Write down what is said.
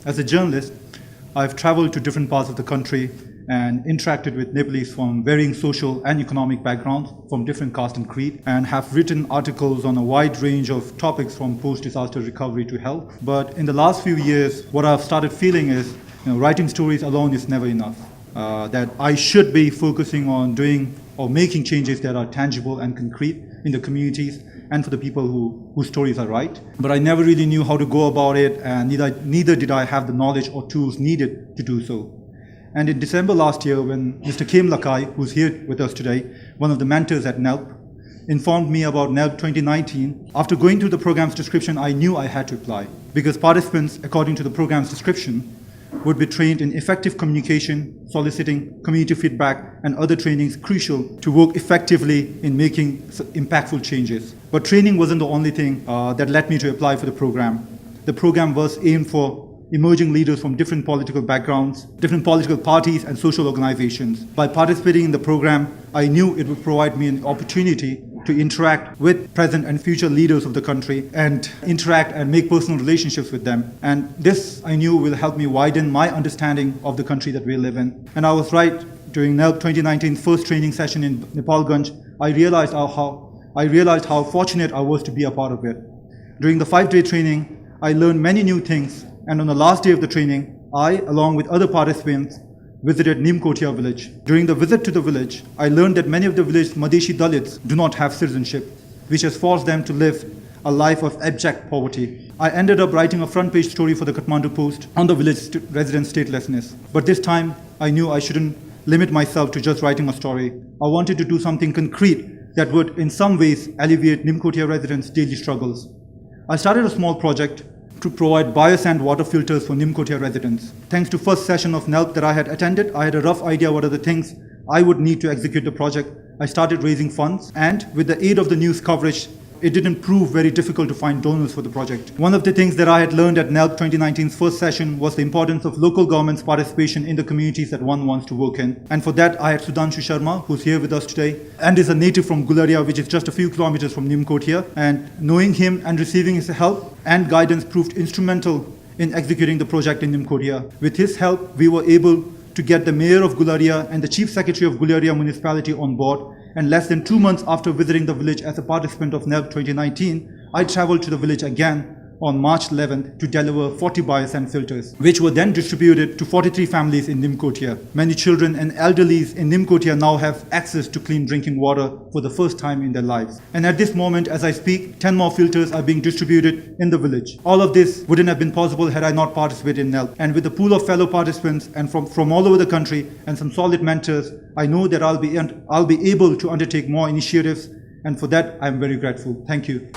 As a journalist, I've traveled to different parts of the country and interacted with Nepalese from varying social and economic backgrounds, from different caste and creed, and have written articles on a wide range of topics from post-disaster recovery to health. But in the last few years, what I've started feeling is, writing stories alone is never enough. That I should be focusing on doing or making changes that are tangible and concrete in the communities and for the people whose stories are right. But I never really knew how to go about it, and neither did I have the knowledge or tools needed to do so. And in December last year, when Mr. Kim Lakai, who's here with us today, one of the mentors at NELP, informed me about NELP 2019, after going through the program's description, I knew I had to apply, because participants, according to the program's description, would be trained in effective communication, soliciting community feedback, and other trainings crucial to work effectively in making impactful changes. But training wasn't the only thing that led me to apply for the program. The program was aimed for emerging leaders from different political backgrounds, different political parties, and social organizations. By participating in the program, I knew it would provide me an opportunity to interact with present and future leaders of the country and interact and make personal relationships with them. And this, I knew, will help me widen my understanding of the country that we live in. And I was right. During NELP 2019's first training session in Nepalganj, I realized how fortunate I was to be a part of it. During the 5-day training, I learned many new things. And on the last day of the training, I, along with other participants, visited Nimkotia village. During the visit to the village, I learned that many of the village's Madheshi Dalits do not have citizenship, which has forced them to live a life of abject poverty. I ended up writing a front-page story for the Kathmandu Post on the village residents' statelessness. But this time, I knew I shouldn't limit myself to just writing a story. I wanted to do something concrete that would, in some ways, alleviate Nimkotia residents' daily struggles. I started a small project to provide biosand water filters for Nimkotia residents. Thanks to first session of NELP that I had attended, I had a rough idea what are the things I would need to execute the project. I started raising funds, and with the aid of the news coverage, it didn't prove very difficult to find donors for the project. One of the things that I had learned at NELP 2019's first session was the importance of local government's participation in the communities that one wants to work in. And for that, I had Sudhanshu Sharma, who's here with us today, and is a native from Gularia, which is just a few kilometers from Nimkotia. And knowing him and receiving his help and guidance proved instrumental in executing the project in Nimkotia. With his help, we were able to get the mayor of Gularia and the chief secretary of Gularia municipality on board. And less than 2 months after visiting the village as a participant of NELP 2019, I traveled to the village again on March 11th to deliver 40 biosand filters, which were then distributed to 43 families in Nimkotia. Many children and elderlies in Nimkotia now have access to clean drinking water for the first time in their lives. And at this moment, as I speak, 10 more filters are being distributed in the village. All of this wouldn't have been possible had I not participated in NELP. And with a pool of fellow participants and from all over the country and some solid mentors, I know that I'll be able to undertake more initiatives, and for that I'm very grateful. Thank you.